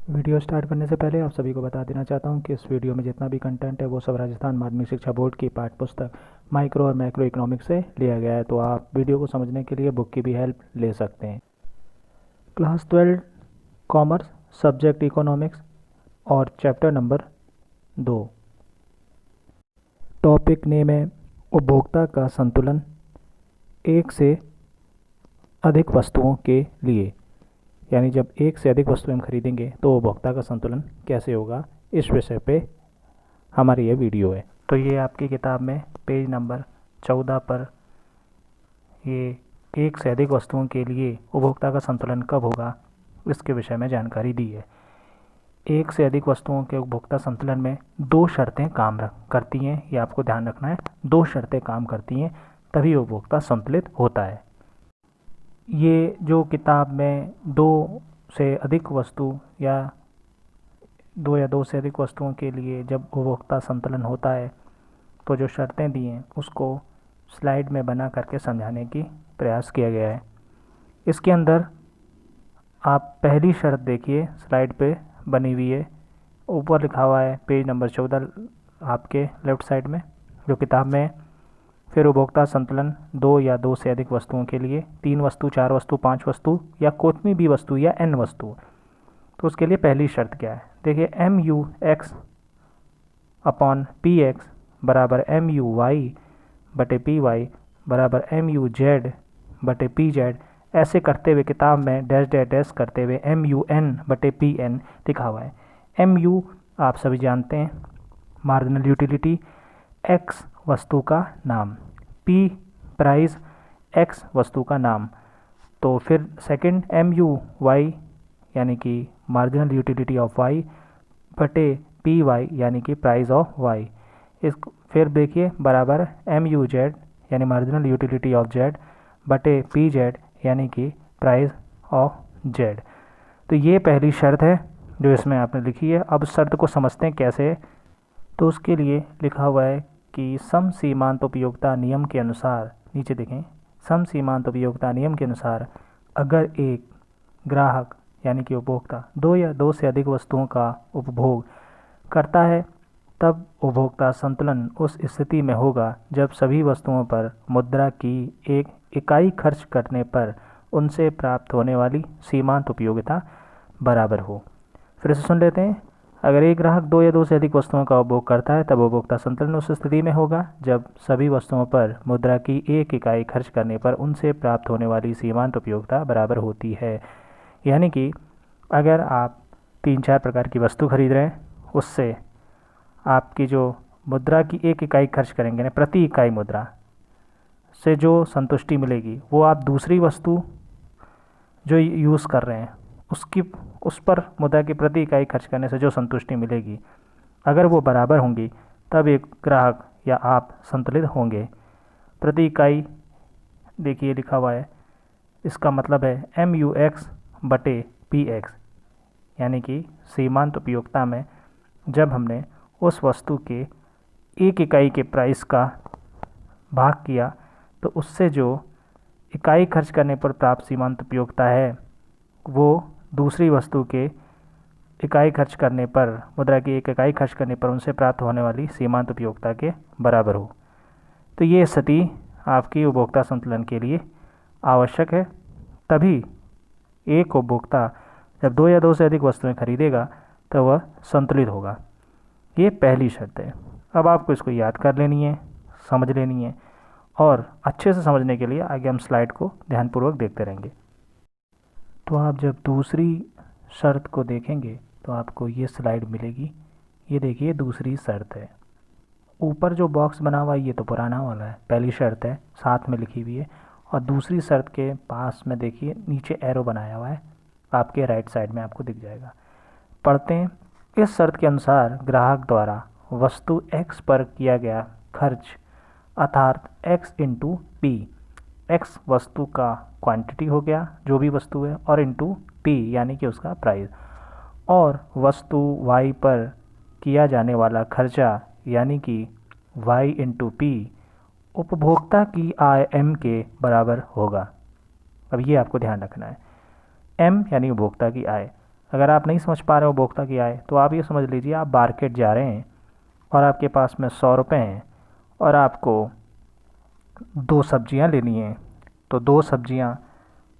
Video start करने से पहले आप सभी को बता देना चाहता हूं कि इस वीडियो में जितना भी कंटेंट है वो सब राजस्थान माध्यमिक शिक्षा बोर्ड की पाठ्य पुस्तक माइक्रो और मैक्रो इकोनॉमिक्स से लिया गया है, तो आप वीडियो को समझने के लिए बुक की भी हेल्प ले सकते हैं। क्लास 12 कॉमर्स, सब्जेक्ट इकोनॉमिक्स और चैप्टर नंबर 2। टॉपिक नेम है उपभोक्ता का संतुलन एक से अधिक वस्तुओं के लिए। यानी जब एक से अधिक वस्तुएं हम खरीदेंगे तो उपभोक्ता का संतुलन कैसे होगा, इस विषय पे हमारी ये वीडियो है। तो ये आपकी किताब में पेज नंबर 14 पर ये एक से अधिक वस्तुओं के लिए उपभोक्ता का संतुलन कब होगा इसके विषय में जानकारी दी है। एक से अधिक वस्तुओं के उपभोक्ता संतुलन में दो शर्तें काम करती हैं, ये आपको ध्यान रखना है। दो शर्तें काम करती हैं तभी उपभोक्ता संतुलित होता है। ये जो किताब में दो से अधिक वस्तु या दो से अधिक वस्तुओं के लिए जब उपभोक्ता संतुलन होता है तो जो शर्तें दी हैं उसको स्लाइड में बना करके समझाने की प्रयास किया गया है। इसके अंदर आप पहली शर्त देखिए, स्लाइड पे बनी हुई है, ऊपर लिखा हुआ है पेज नंबर 14 आपके लेफ़्ट साइड में जो किताब में है। फिर उपभोक्ता संतुलन दो या दो से अधिक वस्तुओं के लिए, 3 वस्तु, 4 वस्तु, 5 वस्तु या कोई भी वस्तु या n वस्तु। तो उसके लिए पहली शर्त क्या है, देखिए M U X upon P X बराबर एम यू वाई बटे पी वाई बराबर एम यू जेड बटे पी जेड। ऐसे करते हुए किताब में डैश डैश डैश करते हुए एम यू एन बटे पी एन लिखा हुआ है। एम यू आप सभी जानते हैं मार्जिनल यूटिलिटी, एक्स वस्तु का नाम, पी प्राइस, एक्स वस्तु का नाम। तो फिर सेकंड एम यू वाई यानी कि मार्जिनल यूटिलिटी ऑफ वाई बटे पी वाई यानी कि प्राइस ऑफ वाई। इस फिर देखिए बराबर एम यू जेड यानी मार्जिनल यूटिलिटी ऑफ जेड बटे पी जेड यानी कि प्राइस ऑफ जेड। तो ये पहली शर्त है जो इसमें आपने लिखी है। अब शर्त को समझते हैं कैसे। तो उसके लिए लिखा हुआ है कि सम सीमांत उपयोगिता नियम के अनुसार, नीचे देखें, सम सीमांत उपयोगिता नियम के अनुसार अगर एक ग्राहक यानी कि उपभोक्ता दो या दो से अधिक वस्तुओं का उपभोग करता है तब उपभोक्ता संतुलन उस स्थिति में होगा जब सभी वस्तुओं पर मुद्रा की एक इकाई खर्च करने पर उनसे प्राप्त होने वाली सीमांत उपयोगिता बराबर हो। फिर से सुन लेते हैं। अगर एक ग्राहक दो या दो से अधिक वस्तुओं का उपभोग करता है तब उपभोक्ता संतुलन उस स्थिति में होगा जब सभी वस्तुओं पर मुद्रा की एक इकाई खर्च करने पर उनसे प्राप्त होने वाली सीमांत उपयोगिता बराबर होती है। यानी कि अगर आप 3-4 प्रकार की वस्तु खरीद रहे हैं, उससे आपकी जो मुद्रा की एक इकाई खर्च करेंगे ना, प्रति इकाई मुद्रा से जो संतुष्टि मिलेगी वो आप दूसरी वस्तु जो यूज़ कर रहे हैं उसकी उस पर मुद्रा की प्रति इकाई खर्च करने से जो संतुष्टि मिलेगी, अगर वो बराबर होंगी तब एक ग्राहक या आप संतुलित होंगे। प्रति इकाई देखिए लिखा हुआ है, इसका मतलब है एम यू एक्स बटे पी एक्स। यानी कि सीमांत उपयोगिता में जब हमने उस वस्तु के एक इकाई के प्राइस का भाग किया तो उससे जो इकाई खर्च करने पर प्राप्त सीमांत उपयोगिता है वो दूसरी वस्तु के इकाई खर्च करने पर, मुद्रा की एक इकाई खर्च करने पर उनसे प्राप्त होने वाली सीमांत उपयोगिता के बराबर हो। तो ये स्थिति आपकी उपभोक्ता संतुलन के लिए आवश्यक है। तभी एक उपभोक्ता जब दो या दो से अधिक वस्तुएं खरीदेगा तो वह संतुलित होगा। ये पहली शर्त है। अब आपको इसको याद कर लेनी है, समझ लेनी है, और अच्छे से समझने के लिए आगे हम स्लाइड को ध्यानपूर्वक देखते रहेंगे। तो आप जब दूसरी शर्त को देखेंगे तो आपको ये स्लाइड मिलेगी। ये देखिए दूसरी शर्त है। ऊपर जो बॉक्स बना हुआ है ये तो पुराना वाला है, पहली शर्त है, साथ में लिखी हुई है। और दूसरी शर्त के पास में देखिए नीचे एरो बनाया हुआ है, आपके राइट साइड में आपको दिख जाएगा। पढ़ते हैं। इस शर्त के अनुसार ग्राहक द्वारा वस्तु x पर किया गया खर्च अर्थात x इंटू पी, एक्स वस्तु का क्वांटिटी हो गया जो भी वस्तु है, और इंटू पी यानी कि उसका प्राइस, और वस्तु y पर किया जाने वाला खर्चा यानी कि y इंटू पी उपभोक्ता की आय m के बराबर होगा। अब ये आपको ध्यान रखना है, m यानी उपभोक्ता की आय। अगर आप नहीं समझ पा रहे हो उपभोक्ता की आय, तो आप ये समझ लीजिए आप मार्केट जा रहे हैं और आपके पास में 100 रुपये हैं और आपको 2 सब्जियां लेनी हैं। तो 2 सब्जियां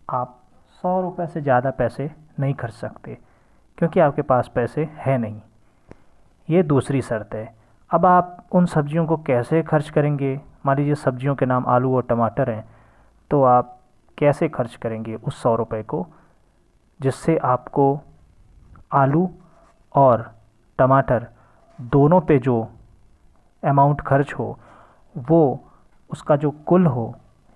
आप 100 रुपये से ज़्यादा पैसे नहीं खर्च सकते क्योंकि आपके पास पैसे है नहीं। ये दूसरी शर्त है। अब आप उन सब्जियों को कैसे खर्च करेंगे? मान लीजिए सब्जियों के नाम आलू और टमाटर हैं, तो आप कैसे खर्च करेंगे उस 100 रुपये को, जिससे आपको आलू और टमाटर दोनों पे जो अमाउंट खर्च हो वो उसका जो कुल हो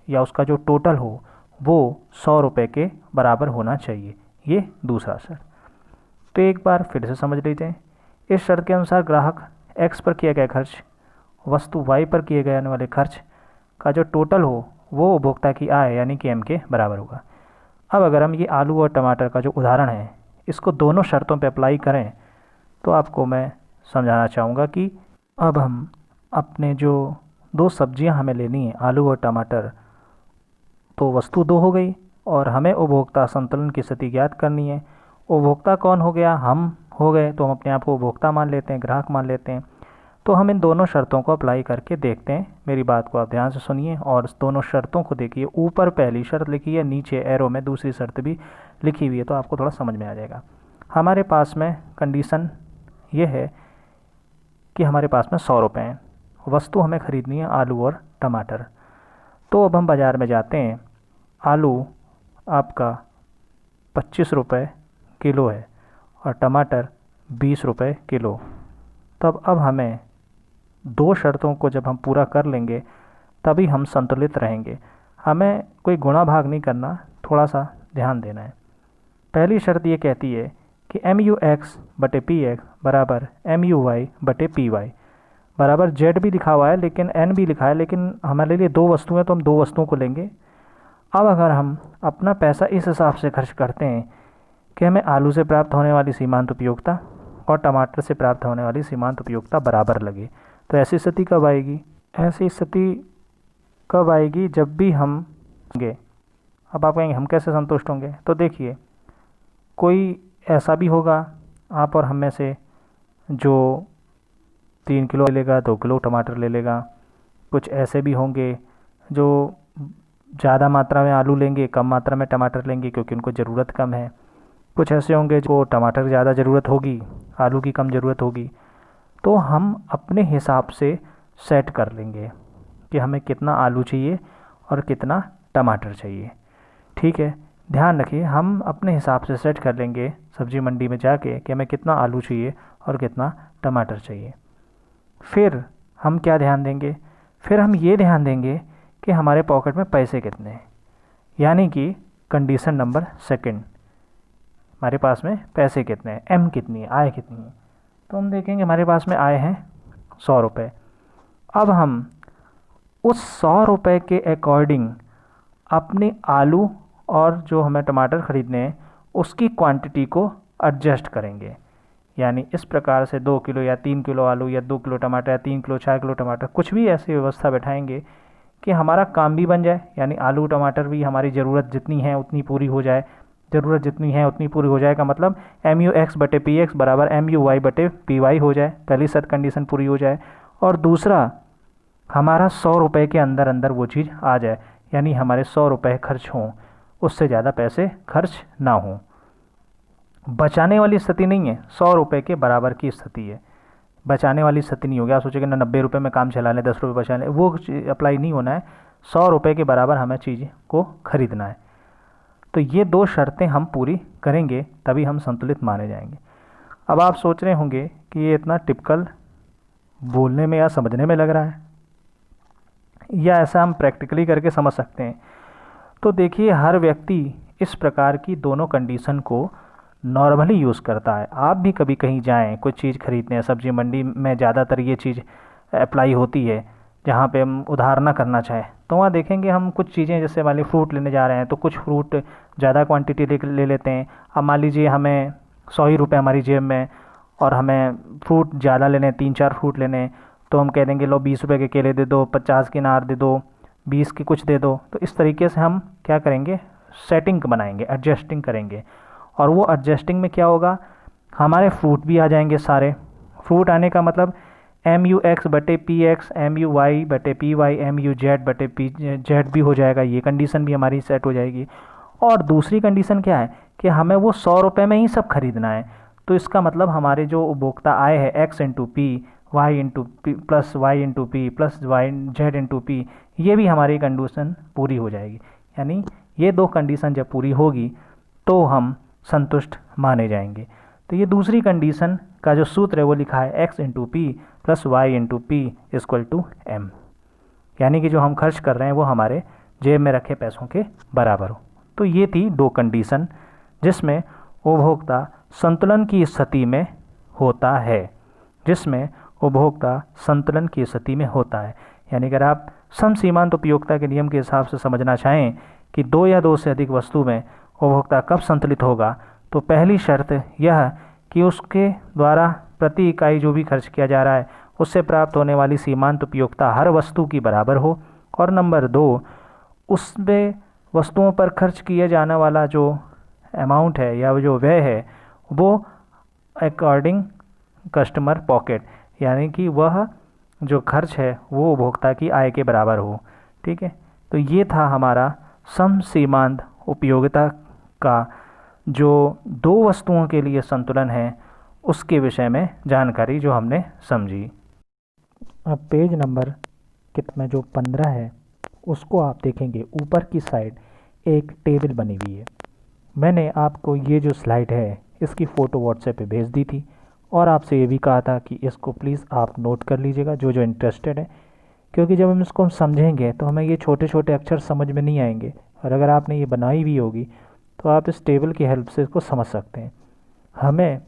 या उसका जो टोटल हो वो 100 रुपये के बराबर होना चाहिए। ये दूसरा शर्त। तो एक बार फिर से समझ लीजिए। इस शर्त के अनुसार ग्राहक एक्स पर किया गया खर्च वस्तु वाई पर किए गए आने वाले खर्च का जो टोटल हो वो उपभोक्ता की आय यानी कि एम के बराबर होगा। अब अगर हम ये आलू और टमाटर का जो उदाहरण है इसको दोनों शर्तों पे अप्लाई करें तो आपको मैं समझाना चाहूँगा कि अब हम अपने जो 2 सब्जियां हमें लेनी है आलू और टमाटर, तो वस्तु 2 हो गई और हमें उपभोक्ता संतुलन की स्थिति ज्ञात करनी है। उपभोक्ता कौन हो गया? हम हो गए, तो हम अपने आप को उपभोक्ता मान लेते हैं, ग्राहक मान लेते हैं। तो हम इन दोनों शर्तों को अप्लाई करके देखते हैं। मेरी बात को आप ध्यान से सुनिए और इस दोनों शर्तों को देखिए। ऊपर पहली शर्त लिखी है, नीचे एरो में दूसरी शर्त भी लिखी हुई है, तो आपको थोड़ा समझ में आ जाएगा। हमारे पास में कंडीशन ये है कि हमारे पास में 100 रुपये हैं, वस्तु हमें ख़रीदनी है आलू और टमाटर। तो अब हम बाज़ार में जाते हैं। आलू आपका 25 रुपये किलो है और टमाटर 20 रुपये किलो। तब अब हमें 2 शर्तों को जब हम पूरा कर लेंगे तभी हम संतुलित रहेंगे। हमें कोई गुणा भाग नहीं करना, थोड़ा सा ध्यान देना है। पहली शर्त ये कहती है कि MU(x/P(x) बराबर MU(y/P(y) बराबर Z भी लिखा हुआ है लेकिन N भी लिखा है, लेकिन हमारे लिए 2 वस्तुएं तो हम 2 वस्तुओं को लेंगे। अब अगर हम अपना पैसा इस हिसाब से खर्च करते हैं कि हमें आलू से प्राप्त होने वाली सीमांत उपयोगिता और टमाटर से प्राप्त होने वाली सीमांत उपयोगिता बराबर लगे, तो ऐसी स्थिति कब आएगी? ऐसी स्थिति कब आएगी? जब भी हम होंगे। अब आप कहेंगे हम कैसे संतुष्ट होंगे? तो देखिए, कोई ऐसा भी होगा आप और हम में से जो 3 किलो ले लेगा, 2 किलो टमाटर ले लेगा। कुछ ऐसे भी होंगे जो ज़्यादा मात्रा में आलू लेंगे, कम मात्रा में टमाटर लेंगे क्योंकि उनको ज़रूरत कम है। कुछ ऐसे होंगे जो टमाटर की ज़्यादा ज़रूरत होगी, आलू की कम ज़रूरत होगी। तो हम अपने हिसाब से सेट कर लेंगे कि हमें कितना आलू चाहिए और कितना टमाटर चाहिए। ठीक है, ध्यान रखिए, हम अपने हिसाब से सेट कर लेंगे सब्जी मंडी में जाके कि हमें कितना आलू चाहिए और कितना टमाटर चाहिए। फिर हम क्या ध्यान देंगे? फिर हम ये ध्यान देंगे कि हमारे पॉकेट में पैसे कितने हैं, यानी कि कंडीशन नंबर 2, हमारे पास में पैसे कितने हैं, एम कितनी है, आय कितनी है। तो हम देखेंगे हमारे पास में आय है 100 रुपये। अब हम उस 100 रुपये के अकॉर्डिंग अपने आलू और जो हमें टमाटर ख़रीदने हैं उसकी क्वांटिटी को एडजस्ट करेंगे। यानी इस प्रकार से 2 किलो या 3 किलो आलू या 2 किलो टमाटर या 3 किलो 4 किलो टमाटर, कुछ भी ऐसी व्यवस्था बैठाएंगे कि हमारा काम भी बन जाए, यानी आलू टमाटर भी हमारी ज़रूरत जितनी है उतनी पूरी हो जाए। ज़रूरत जितनी है उतनी पूरी हो जाए का मतलब MU(x/P(x) बराबर MU(y/Py) हो जाए, पहली शर्त कंडीशन पूरी हो जाए। और दूसरा, हमारा 100 रुपये के अंदर अंदर वो चीज़ आ जाए, यानी हमारे 100 रुपये खर्च हों, उससे ज़्यादा पैसे खर्च ना हों। बचाने वाली स्थिति नहीं है, 100 रुपये के बराबर की स्थिति है। बचाने वाली स्थिति नहीं होगी। आप सोचेंगे ना 90 रुपये में काम चला लें, 10 रुपये बचा लें, वो अप्लाई नहीं होना है। 100 रुपये के बराबर हमें चीज़ को ख़रीदना है। तो ये 2 शर्तें हम पूरी करेंगे तभी हम संतुलित माने जाएंगे। अब आप सोच रहे होंगे कि ये इतना टिपिकल बोलने में या समझने में लग रहा है, या ऐसा हम प्रैक्टिकली करके समझ सकते हैं। तो देखिए, हर व्यक्ति इस प्रकार की दोनों कंडीशन को नॉर्मली यूज़ करता है। आप भी कभी कहीं जाएं, कुछ चीज़ खरीदने हैं, सब्जी मंडी में ज़्यादातर ये चीज़ अप्लाई होती है जहाँ पे हम उधार ना करना चाहें। तो वहाँ देखेंगे हम कुछ चीज़ें, जैसे मान लीजिए फ्रूट लेने जा रहे हैं तो कुछ फ्रूट ज़्यादा क्वांटिटी ले लेते हैं। अब मान लीजिए हमें 100 ही रुपये हमारी जेब में और हमें फ्रूट ज़्यादा लेने, 3-4 फ्रूट लेने, तो हम कह देंगे लो 20 रुपये के केले दे दो, 50 के अनार दे दो, 20 की कुछ दे दो। तो इस तरीके से हम क्या करेंगे, सेटिंग बनाएंगे, एडजस्टिंग करेंगे। और वो एडजस्टिंग में क्या होगा, हमारे फ्रूट भी आ जाएंगे सारे। फ्रूट आने का मतलब MUX/PX, MUY/PY, MUZ/PZ भी हो जाएगा, ये कंडीशन भी हमारी सेट हो जाएगी। और दूसरी कंडीशन क्या है कि हमें वो 100 रुपये में ही सब खरीदना है। तो इसका मतलब हमारे जो उपभोक्ता आय है X/P, Y/P plus Y/P plus Z/P, ये भी हमारी कंडीशन पूरी हो जाएगी। यानी ये दो कंडीशन जब पूरी होगी तो हम संतुष्ट माने जाएंगे। तो ये दूसरी कंडीशन का जो सूत्र है वो लिखा है X/P plus Y/P equal to M, यानी कि जो हम खर्च कर रहे हैं वो हमारे जेब में रखे पैसों के बराबर हो। तो ये थी दो कंडीशन जिसमें उपभोक्ता संतुलन की स्थिति में होता है, जिसमें उपभोक्ता संतुलन की स्थिति में होता है। यानी अगर आप सम सीमांत उपयोगिता के नियम के हिसाब से समझना चाहें कि दो या दो से अधिक वस्तु में उपभोक्ता कब संतुलित होगा, तो पहली शर्त यह कि उसके द्वारा प्रति इकाई जो भी खर्च किया जा रहा है उससे प्राप्त होने वाली सीमांत उपयोगिता हर वस्तु की बराबर हो। और नंबर 2, उसमें वस्तुओं पर खर्च किए जाने वाला जो अमाउंट है या जो व्यय है वो अकॉर्डिंग कस्टमर पॉकेट, यानी कि वह जो खर्च है वो उपभोक्ता की आय के बराबर हो। ठीक है, तो ये था हमारा सम सीमांत उपयोगिता का जो दो वस्तुओं के लिए संतुलन है उसके विषय में जानकारी जो हमने समझी। अब पेज नंबर कितना जो 15 है उसको आप देखेंगे, ऊपर की साइड एक टेबल बनी हुई है। मैंने आपको ये जो स्लाइड है इसकी फ़ोटो व्हाट्सएप पे भेज दी थी और आपसे ये भी कहा था कि इसको प्लीज़ आप नोट कर लीजिएगा जो जो इंटरेस्टेड है, क्योंकि जब हम इसको समझेंगे तो हमें ये छोटे छोटे अक्षर समझ में नहीं आएंगे, और अगर आपने ये बनाई हुई होगी तो आप इस टेबल की हेल्प से इसको समझ सकते हैं। हमें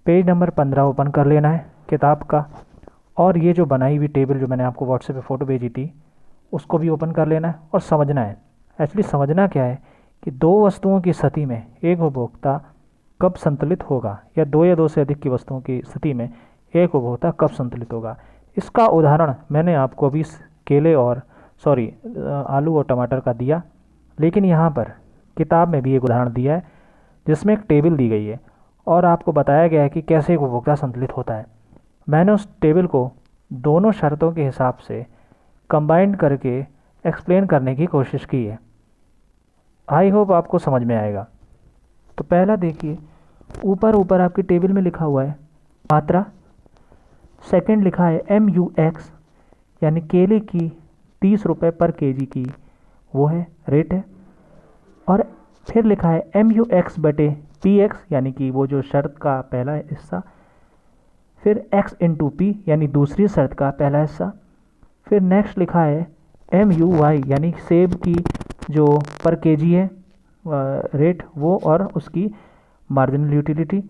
पेज नंबर 15 ओपन कर लेना है किताब का, और ये जो बनाई हुई टेबल जो मैंने आपको व्हाट्सएप पे फ़ोटो भेजी थी उसको भी ओपन कर लेना है और समझना है। एक्चुअली समझना क्या है कि दो वस्तुओं की स्थिति में एक उपभोक्ता कब संतुलित होगा, या दो से अधिक की वस्तुओं की स्थिति में एक उपभोक्ता कब संतुलित होगा। इसका उदाहरण मैंने आपको अभी केले और आलू और टमाटर का दिया, लेकिन यहाँ पर किताब में भी एक उदाहरण दिया है जिसमें एक टेबल दी गई है और आपको बताया गया है कि कैसे एक उपभोक्ता संतुलित होता है। मैंने उस टेबल को दोनों शर्तों के हिसाब से कंबाइंड करके एक्सप्लेन करने की कोशिश की है। आई होप आपको समझ में आएगा। तो पहला देखिए, ऊपर आपकी टेबल में लिखा हुआ है मात्रा, सेकंड लिखा है MUX यानी केले की 30 रुपये पर केजी की वो है रेट है, और फिर लिखा है MUX/PX यानी कि वो जो शर्त का पहला हिस्सा, फिर X/P यानी दूसरी शर्त का पहला हिस्सा, फिर नेक्स्ट लिखा है MUY यानी सेब की जो पर केजी है रेट वो और उसकी मार्जिनल यूटिलिटी,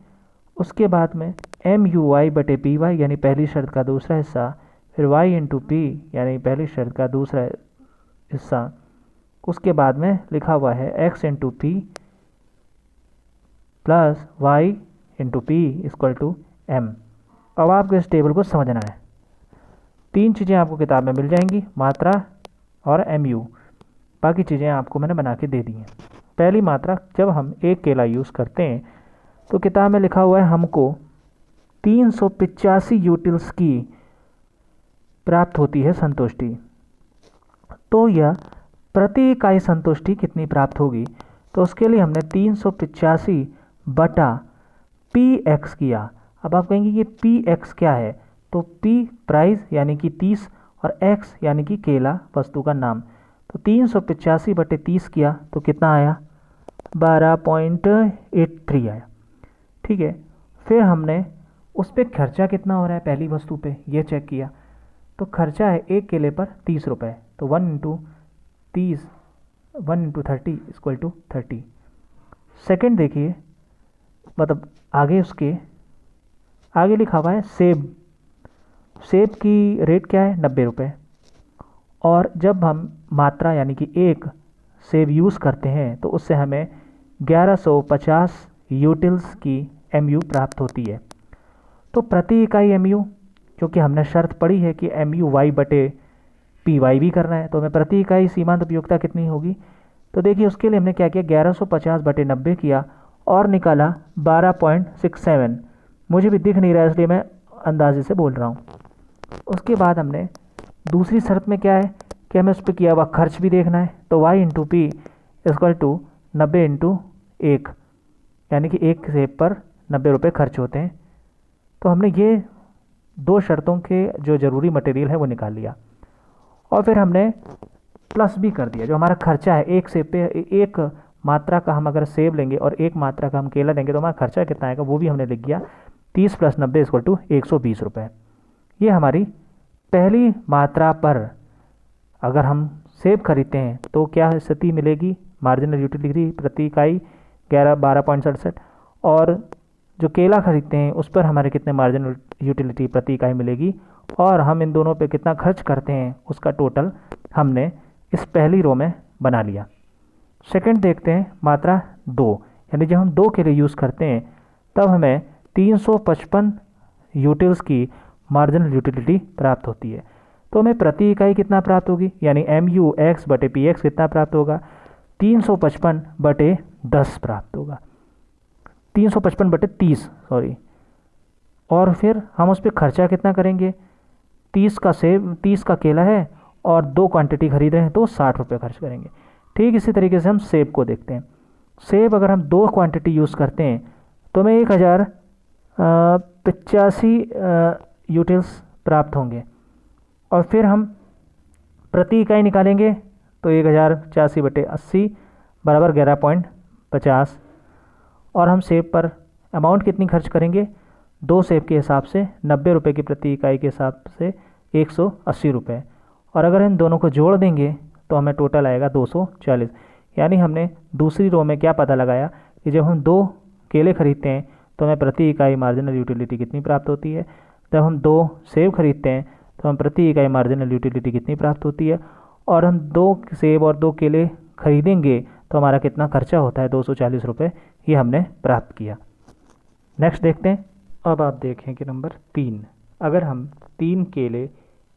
उसके बाद में MUY/PY यानी पहली शर्त का दूसरा हिस्सा, फिर Y/P यानी पहली शर्त का दूसरा हिस्सा, उसके बाद में लिखा हुआ है X/P plus Y/P equal to M। अब आपको इस टेबल को समझना है। तीन चीज़ें आपको किताब में मिल जाएंगी, मात्रा और MU, बाकी चीज़ें आपको मैंने बना के दे दी हैं। पहली मात्रा, जब हम एक केला यूज़ करते हैं तो किताब में लिखा हुआ है हमको 385 यूटिल्स की प्राप्त होती है संतुष्टि। तो यह प्रति इकाई संतुष्टि कितनी प्राप्त होगी, तो उसके लिए हमने 385 बटा PX किया। अब आप कहेंगे कि PX क्या है, तो P प्राइस यानी कि 30 और X यानी कि केला वस्तु का नाम। तो 385 बटे 30 किया तो कितना आया, 12.83 आया। ठीक है, फिर हमने उस पर खर्चा कितना हो रहा है पहली वस्तु पे ये चेक किया, तो खर्चा है एक केले पर 30 रुपये, तो 1 × 30 1 × 30 इक्वल टू 30। सेकेंड देखिए, मतलब आगे उसके आगे लिखा हुआ है सेब की रेट क्या है 90 रुपये, और जब हम मात्रा यानी कि एक सेब यूज़ करते हैं तो उससे हमें 1150 यूटिल्स की MU प्राप्त होती है। तो प्रति इकाई MU, क्योंकि हमने शर्त पड़ी है कि MUY/PY भी करना है, तो हमें प्रति इकाई सीमांत उपयोगिता कितनी होगी, तो देखिए उसके लिए हमने क्या किया, 1150 बटे 90 किया और निकाला 12.67। मुझे भी दिख नहीं रहा है इसलिए मैं अंदाजे से बोल रहा हूँ। उसके बाद हमने दूसरी शर्त में क्या है कि हमें उस पर किया हुआ खर्च भी देखना है, तो y into P equal to 90 into 1, यानी कि एक सेब पर 90 रुपये खर्च होते हैं। तो हमने ये दो शर्तों के जो ज़रूरी मटेरियल है वो निकाल लिया, और फिर हमने प्लस भी कर दिया जो हमारा खर्चा है। एक सेब पे एक मात्रा का हम अगर सेब लेंगे और एक मात्रा का हम केला लेंगे तो हमारा खर्चा कितना आएगा वो भी हमने लिख दिया। 30 + 90 इक्वल टू 120 रुपये। ये हमारी पहली मात्रा पर अगर हम सेब खरीदते हैं तो क्या स्थिति मिलेगी, मार्जिनल यूटिलिटी प्रति इकाई 12.67, और जो केला खरीदते हैं उस पर हमारे कितने मार्जिनल यूटिलिटी प्रति इकाई मिलेगी, और हम इन दोनों पे कितना खर्च करते हैं उसका टोटल हमने इस पहली रो में बना लिया। सेकंड देखते हैं मात्रा 2, यानी जब हम 2 केले यूज़ करते हैं तब हमें 355 यूटिल्स की मार्जिनल यूटिलिटी प्राप्त होती है। तो हमें प्रति इकाई कितना प्राप्त होगी, यानी MUX/PX कितना प्राप्त होगा, 355/10 प्राप्त होगा, 355/30 सॉरी। और फिर हम उस पर खर्चा कितना करेंगे, 30 का केला है और 2 क्वांटिटी खरीद रहे हैं तो 60 रुपये खर्च करेंगे। ठीक इसी तरीके से हम सेब को देखते हैं। सेब अगर हम 2 क्वांटिटी यूज़ करते हैं तो हमें 1085 यूटिल्स प्राप्त होंगे, और फिर हम प्रति इकाई निकालेंगे तो 1085/80 बराबर 11.50। और हम सेब पर अमाउंट कितनी खर्च करेंगे, 2 सेब के हिसाब से 90 रुपये की प्रति इकाई के हिसाब से 180 रुपये, और अगर इन दोनों को जोड़ देंगे तो हमें टोटल आएगा 240। यानी हमने दूसरी रो में क्या पता लगाया कि जब हम 2 केले खरीदते हैं तो हमें प्रति इकाई मार्जिनल यूटिलिटी कितनी प्राप्त होती है, जब हम 2 सेब खरीदते हैं तो हम प्रति इकाई मार्जिनल यूटिलिटी कितनी प्राप्त होती है, और हम 2 सेब और 2 केले खरीदेंगे तो हमारा कितना खर्चा होता है 240 रुपये, ये हमने प्राप्त किया। नेक्स्ट देखते हैं। अब आप देखें कि नंबर 3, अगर हम 3 केले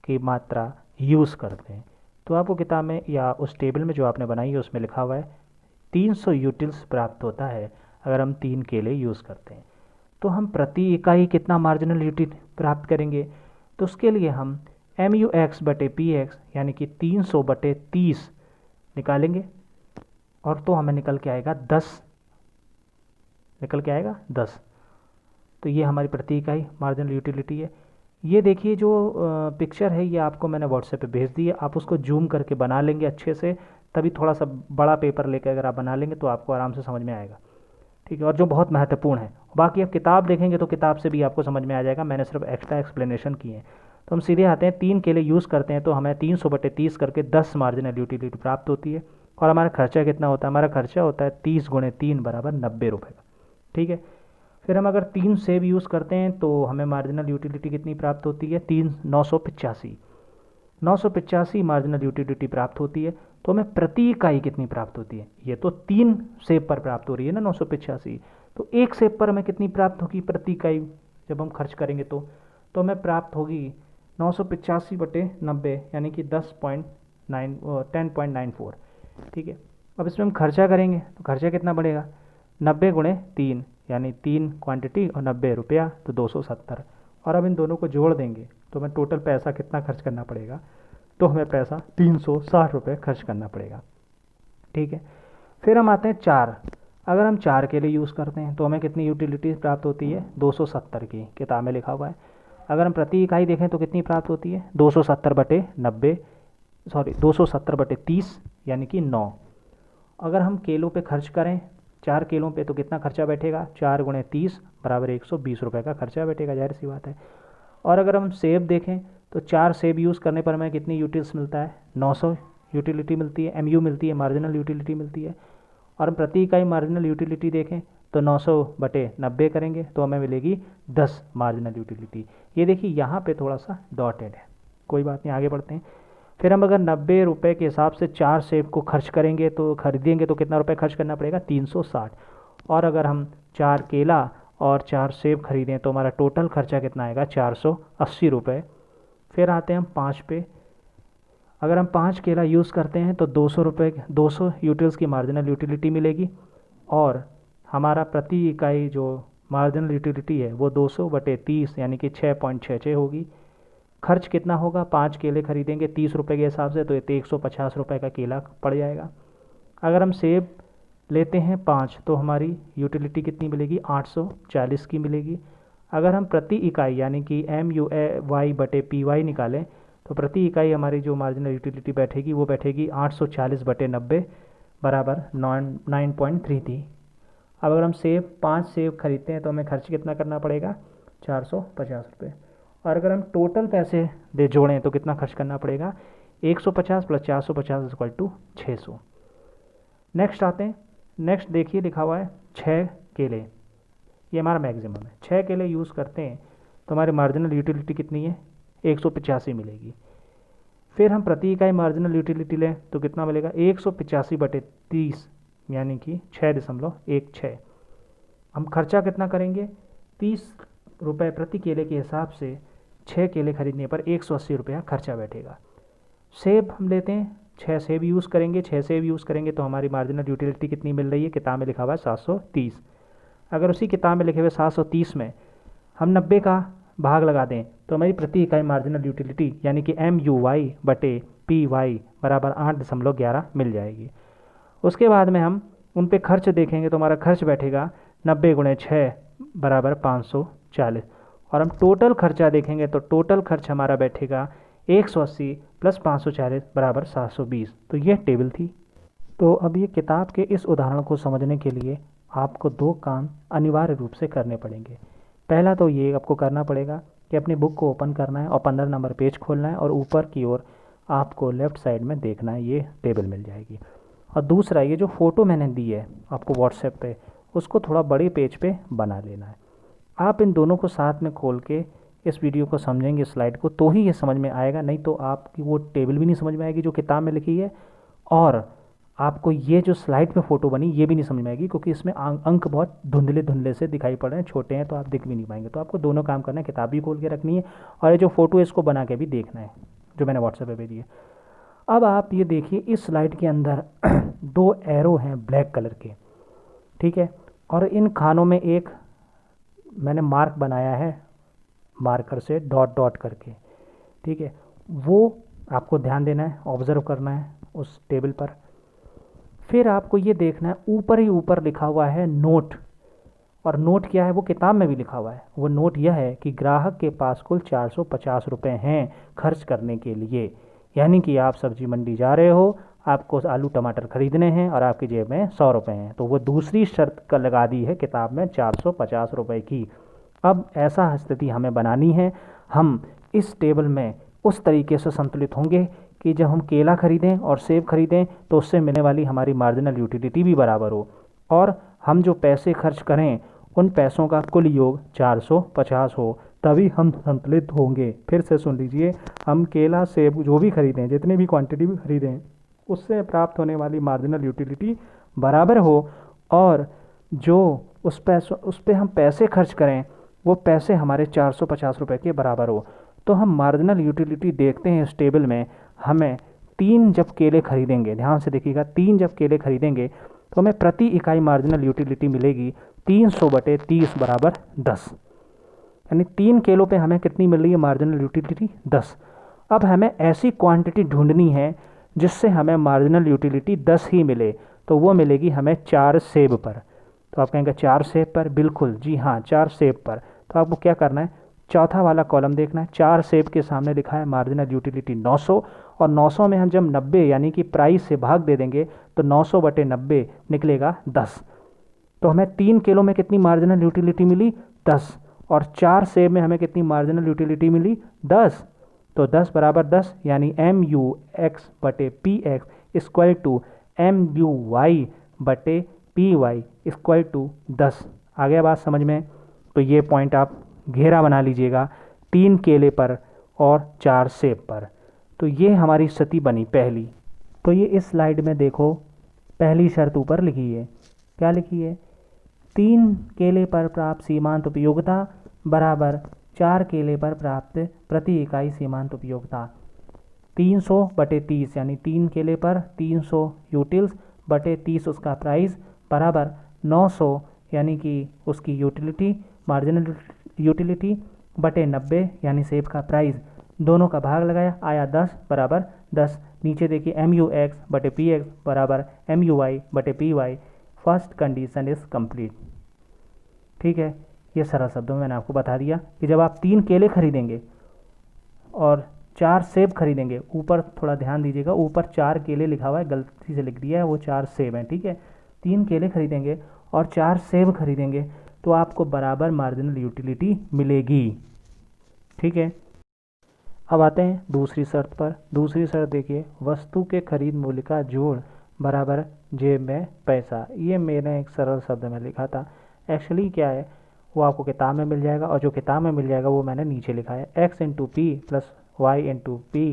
की मात्रा यूज़ करते हैं तो आपको किताब में या उस टेबल में जो आपने बनाई है उसमें लिखा हुआ है 300 यूटिल्स प्राप्त होता है अगर हम 3 केले यूज़ करते हैं। तो हम प्रति इकाई कितना मार्जिनल यूटिल प्राप्त करेंगे, तो उसके लिए हम MUX/PX यानी कि 300/30 निकालेंगे, और तो हमें निकल के आएगा 10, तो ये हमारी प्रति इकाई मार्जिनल यूटिलिटी है। ये देखिए जो पिक्चर है ये आपको मैंने व्हाट्सएप पे भेज दी है, आप उसको जूम करके बना लेंगे अच्छे से, तभी थोड़ा सा बड़ा पेपर लेकर अगर आप बना लेंगे तो आपको आराम से समझ में आएगा। ठीक है, और जो बहुत महत्वपूर्ण है, बाकी आप किताब देखेंगे तो किताब से भी आपको समझ में आ जाएगा, मैंने सिर्फ एक्स्ट्रा एक्सप्लेनेशन किए हैं। तो हम सीधे आते हैं, 3 केले यूज़ करते हैं तो हमें 300/30 करके 10 मार्जिनल यूटिलिटी प्राप्त होती है, और हमारा खर्चा कितना होता है, हमारा खर्चा होता है 30 × 3 बराबर 90 रुपये का। ठीक है, फिर हम अगर 3 सेब यूज़ करते हैं तो हमें मार्जिनल यूटिलिटी कितनी प्राप्त होती है, 985 मार्जिनल यूटिलिटी प्राप्त होती है। तो हमें प्रति इकाई कितनी प्राप्त होती है, ये तो 3 सेब पर प्राप्त हो रही है ना 985, तो 1 सेब पर हमें कितनी प्राप्त होगी प्रति इकाई जब हम खर्च करेंगे तो हमें प्राप्त होगी 985/90 यानी कि 10.94। ठीक है, अब इसमें हम खर्चा करेंगे तो खर्चा कितना बढ़ेगा, 90 × 3 यानी 3 क्वांटिटी और 90 रुपया तो 270, और अब इन दोनों को जोड़ देंगे तो हमें टोटल पैसा कितना खर्च करना पड़ेगा, तो हमें पैसा 360 रुपये खर्च करना पड़ेगा। ठीक है, फिर हम आते हैं 4, अगर हम 4 के लिए यूज़ करते हैं तो हमें कितनी यूटिलिटी प्राप्त होती है, 270 की, किताब में लिखा हुआ है। अगर हम प्रति इकाई देखें तो कितनी प्राप्त होती है, 270/30 यानी कि 9। अगर हम केलों पे खर्च करें 4 केलों पे तो कितना खर्चा बैठेगा, 4 × 30 बराबर 120 रुपये का खर्चा बैठेगा, जाहिर सी बात है। और अगर हम सेब देखें तो 4 सेब यूज़ करने पर हमें कितनी यूटिल्स मिलता है, 900 यूटिलिटी मिलती है, MU मिलती है, मार्जिनल यूटिलिटी मिलती है। और हम प्रति इकाई मार्जिनल यूटिलिटी देखें तो 900/90 करेंगे तो हमें मिलेगी 10 मार्जिनल यूटिलिटी। ये देखिए यहाँ पे थोड़ा सा डॉटेड है, कोई बात नहीं, आगे बढ़ते हैं। फिर हम अगर 90 रुपये के हिसाब से 4 सेब को खर्च करेंगे तो खरीदेंगे तो कितना रुपये खर्च करना पड़ेगा, 360। और अगर हम 4 केला और 4 सेब खरीदें तो हमारा टोटल खर्चा कितना आएगा, 480 रुपये। फिर आते हैं हम 5 पे, अगर हम 5 केला यूज़ करते हैं तो 200 यूटिल्स की मार्जिनल यूटिलिटी मिलेगी, और हमारा प्रति इकाई जो मार्जिनल यूटिलिटी है वो 200/30 यानी कि 6.66 होगी। खर्च कितना होगा, 5 केले खरीदेंगे 30 रुपये के हिसाब से, तो ये 150 रुपये का केला पड़ जाएगा। अगर हम सेब लेते हैं 5 तो हमारी यूटिलिटी कितनी मिलेगी, 840 की मिलेगी। अगर हम प्रति इकाई यानी कि MUY/PY निकालें तो प्रति इकाई हमारी जो मार्जिनल यूटिलिटी बैठेगी वो बैठेगी 840/90 बराबर 9.33। अब अगर हम 5 सेब खरीदते हैं तो हमें खर्च कितना करना पड़ेगा, 450 रुपये। और अगर हम टोटल पैसे दे जोड़ें तो कितना खर्च करना पड़ेगा, 150 + 450 = 600। नेक्स्ट आते हैं। नेक्स्ट देखिए लिखा हुआ है 6 केले, ये हमारा मैक्सिमम है। 6 केले यूज़ करते हैं तो हमारी मार्जिनल यूटिलिटी कितनी है, 185 मिलेगी। फिर हम प्रति इकाई मार्जिनल यूटिलिटी लें तो कितना मिलेगा, 185/30 यानी कि 6.16। हम खर्चा कितना करेंगे, 30 रुपये प्रति केले के हिसाब से 6 केले खरीदने पर 180 रुपया खर्चा बैठेगा। सेब हम लेते हैं, 6 सेब यूज़ करेंगे। 6 सेब यूज़ करेंगे तो हमारी मार्जिनल यूटिलिटी कितनी मिल रही है, किताब में लिखा हुआ है 730। अगर उसी किताब में लिखे हुए 730 में हम 90 का भाग लगा दें तो हमारी प्रति इकाई मार्जिनल यूटिलिटी यानी कि MUY/PY बराबर 8.11 मिल जाएगी। उसके बाद में हम उन पे खर्च देखेंगे तो हमारा खर्च बैठेगा 90 × 6 बराबर 540। और हम टोटल खर्चा देखेंगे तो टोटल खर्च हमारा बैठेगा 180 + 540 बराबर 720। तो यह टेबल थी। तो अब ये किताब के इस उदाहरण को समझने के लिए आपको 2 काम अनिवार्य रूप से करने पड़ेंगे। पहला तो ये आपको करना पड़ेगा कि अपनी बुक को ओपन करना है और 15 नंबर पेज खोलना है और ऊपर की ओर आपको लेफ़्ट साइड में देखना है, ये टेबल मिल जाएगी। और दूसरा, ये जो फ़ोटो मैंने दी है आपको व्हाट्सएप पे, उसको थोड़ा बड़े पेज पे बना लेना है। आप इन दोनों को साथ में खोल के इस वीडियो को समझेंगे, स्लाइड को, तो ही ये समझ में आएगा, नहीं तो आपकी वो टेबल भी नहीं समझ में आएगी जो किताब में लिखी है, और आपको ये जो स्लाइड पे फ़ोटो बनी ये भी नहीं समझ में आएगी, क्योंकि इसमें अंक बहुत धुंधले धुंधले से दिखाई पड़ रहे हैं, छोटे हैं तो आप दिख भी नहीं पाएंगे। तो आपको दोनों काम करना है, किताब भी खोल के रखनी है और ये जो फ़ोटो है इसको बना के भी देखना है जो मैंने व्हाट्सएप पे भेजी है। अब आप ये देखिए, इस स्लाइड के अंदर 2 एरो हैं ब्लैक कलर के, ठीक है, और इन खानों में एक मैंने मार्क बनाया है मार्कर से डॉट डॉट करके, ठीक है, वो आपको ध्यान देना है, ऑब्ज़र्व करना है उस टेबल पर। फिर आपको ये देखना है, ऊपर ही ऊपर लिखा हुआ है नोट, और नोट क्या है वो किताब में भी लिखा हुआ है। वो नोट यह है कि ग्राहक के पास कुल 450 रुपये हैं खर्च करने के लिए, यानी कि आप सब्जी मंडी जा रहे हो, आपको आलू टमाटर खरीदने हैं और आपकी जेब में 100 रुपये हैं, तो वो दूसरी शर्त का लगा दी है किताब में 450 रुपये की। अब ऐसा स्थिति हमें बनानी है, हम इस टेबल में उस तरीके से संतुलित होंगे कि जब हम केला खरीदें और सेब खरीदें तो उससे मिलने वाली हमारी मार्जिनल यूटिलिटी भी बराबर हो, और हम जो पैसे खर्च करें उन पैसों का कुल योग 450 हो, तभी हम संतुलित होंगे। फिर से सुन लीजिए, हम केला सेब जो भी खरीदें, जितनी भी क्वांटिटी भी खरीदें, उससे प्राप्त होने वाली मार्जिनल यूटिलिटी बराबर हो, और जो उस पे हम पैसे खर्च करें वो पैसे हमारे 450 रुपये के बराबर हो। तो हम मार्जिनल यूटिलिटी देखते हैं इस टेबल में, हमें 3 जब केले खरीदेंगे, ध्यान से देखिएगा, 3 जब केले खरीदेंगे तो हमें प्रति इकाई मार्जिनल यूटिलिटी मिलेगी 300/30 बराबर 10, यानी 3 केलों पे हमें कितनी मिल रही है मार्जिनल यूटिलिटी, 10। अब हमें ऐसी क्वांटिटी ढूंढनी है जिससे हमें मार्जिनल यूटिलिटी 10 ही मिले, तो वो मिलेगी हमें 4 सेब पर। तो आप कहेंगे 4 सेब पर, बिल्कुल जी हाँ, 4 सेब पर। तो आपको क्या करना है, चौथा वाला कॉलम देखना है, 4 सेब के सामने लिखा है मार्जिनल यूटिलिटी 900, और 900 में हम जब 90 यानी कि प्राइस से भाग दे देंगे तो 900/90 निकलेगा 10। तो हमें 3 किलो में कितनी मार्जिनल यूटिलिटी मिली, 10, और 4 सेब में हमें कितनी मार्जिनल यूटिलिटी मिली, 10। तो 10 बराबर 10, यानी MUX/PX = MUY/PY = 10। आ गया बात समझ में? तो ये पॉइंट आप घेरा बना लीजिएगा, 3 केले पर और 4 सेब पर। तो ये हमारी स्थिति बनी पहली। तो ये इस स्लाइड में देखो, पहली शर्त ऊपर लिखी है, क्या लिखी है, 3 केले पर प्राप्त सीमांत उपयोगिता बराबर 4 केले पर प्राप्त प्रति इकाई सीमांत उपयोगिता। 300/30 यानी 3 केले पर 300 यूटिल्स बटे 30 उसका प्राइस बराबर 900 यानी कि उसकी यूटिलिटी, मार्जिनल यूटिलिटी बटे 90 यानी सेब का प्राइस, दोनों का भाग लगाया, आया 10 बराबर 10। नीचे देखिए MUX बटे PX बराबर MUY बटे PY। First condition is complete. ठीक है, ये सरल शब्दों में मैंने आपको बता दिया कि जब आप 3 केले खरीदेंगे और 4 सेब खरीदेंगे, ऊपर थोड़ा ध्यान दीजिएगा, ऊपर 4 केले लिखा हुआ है, गलती से लिख दिया है, वो 4 सेब हैं। ठीक है, 3 केले खरीदेंगे और 4 सेब खरीदेंगे तो आपको बराबर मार्जिनल यूटिलिटी मिलेगी। ठीक है, अब आते हैं दूसरी शर्त पर। दूसरी शर्त देखिए, वस्तु के खरीद मूल्य का जोड़ बराबर जेब में पैसा। ये मैंने एक सरल शब्द में लिखा था, एक्चुअली क्या है वो आपको किताब में मिल जाएगा, और जो किताब में मिल जाएगा वो मैंने नीचे लिखा है, x into P plus Y into P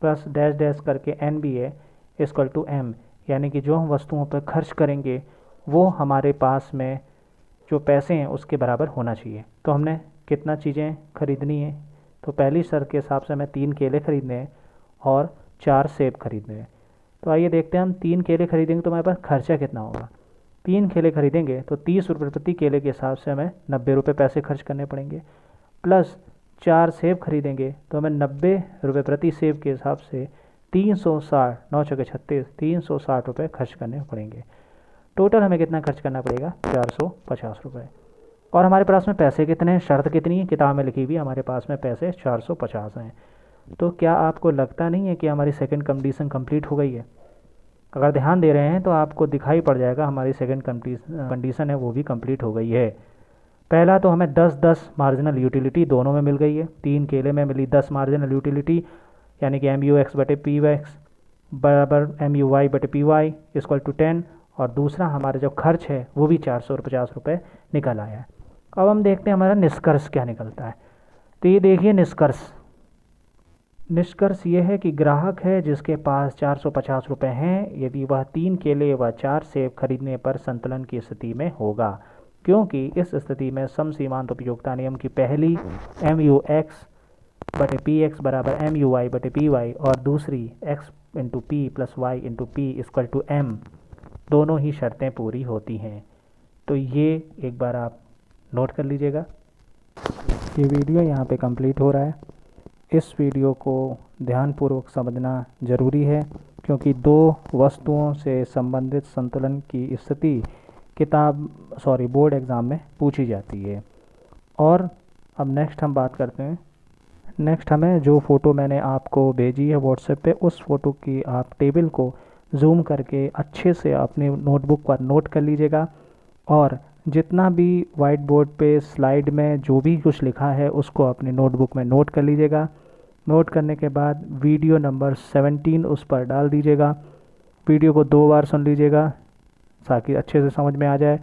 plus dash dash करके एन बी है इक्वल टू एम। यानी कि जो हम वस्तुओं पर खर्च करेंगे वो हमारे पास में जो पैसे हैं उसके बराबर होना चाहिए। तो हमने कितना चीज़ें खरीदनी है, तो पहली शर्त के हिसाब से हमें 3 केले खरीदने हैं और 4 सेब खरीदने हैं। तो आइए देखते हैं, हम 3 केले खरीदेंगे तो हमारे पास खर्चा कितना होगा। 3 केले खरीदेंगे तो 30 रुपये प्रति केले के हिसाब से हमें 90 रुपये पैसे खर्च करने पड़ेंगे, प्लस 4 सेब खरीदेंगे तो हमें 90 रुपये प्रति सेब के हिसाब से 360, 9 चौके 36, 360 रुपये खर्च करने पड़ेंगे। टोटल हमें कितना खर्च करना पड़ेगा, 450 रुपये। और हमारे पास में पैसे कितने हैं, शर्त कितनी है, किताब में लिखी हुई, हमारे पास में पैसे 450 हैं। तो क्या आपको लगता नहीं है कि हमारी सेकंड कंडीशन कंप्लीट हो गई है? अगर ध्यान दे रहे हैं तो आपको दिखाई पड़ जाएगा हमारी सेकंड कंडीशन है वो भी कंप्लीट हो गई है। पहला तो हमें 10-10 मार्जिनल यूटिलिटी दोनों में मिल गई है। 3 केले में मिली 10 मार्जिनल यूटिलिटी, यानी कि MUX बटे PX बराबर MUY बटे PY इक्वल टू 10। और दूसरा हमारा जो खर्च है वो भी 450 रुपये निकल आया है। अब हम देखते हैं हमारा निष्कर्ष क्या निकलता है। तो ये देखिए निष्कर्ष ये है कि ग्राहक है जिसके पास 450 रुपये हैं, यदि वह 3 केले व 4 सेब खरीदने पर संतुलन की स्थिति में होगा, क्योंकि इस स्थिति में सम सीमांत उपयोगिता नियम की पहली MUX बटे PX बराबर MUY बटे PY और दूसरी x into P plus Y into P equal to M, दोनों ही शर्तें पूरी होती हैं। तो ये एक बार आप नोट कर लीजिएगा। ये वीडियो यहाँ पे कंप्लीट हो रहा है। इस वीडियो को ध्यानपूर्वक समझना ज़रूरी है, क्योंकि 2 वस्तुओं से संबंधित संतुलन की स्थिति बोर्ड एग्ज़ाम में पूछी जाती है। और अब नेक्स्ट हम बात करते हैं। नेक्स्ट हमें जो फ़ोटो मैंने आपको भेजी है व्हाट्सएप पे, उस फ़ोटो की आप टेबल को जूम करके अच्छे से अपने नोटबुक पर नोट कर लीजिएगा, और जितना भी वाइट बोर्ड पे स्लाइड में जो भी कुछ लिखा है उसको अपने नोटबुक में नोट कर लीजिएगा। नोट करने के बाद वीडियो नंबर 17 उस पर डाल दीजिएगा। वीडियो को 2 बार सुन लीजिएगा ताकि अच्छे से समझ में आ जाए।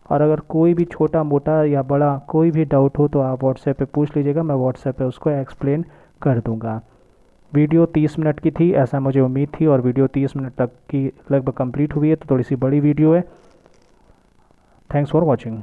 और अगर कोई भी छोटा मोटा या बड़ा कोई भी डाउट हो तो आप व्हाट्सएप पे पूछ लीजिएगा, मैं व्हाट्सएप पे उसको एक्सप्लेन कर दूंगा। वीडियो 30 मिनट की थी ऐसा मुझे उम्मीद थी, और वीडियो 30 मिनट तक की लगभग कंप्लीट हुई है, तो थोड़ी सी बड़ी वीडियो है। Thanks for watching.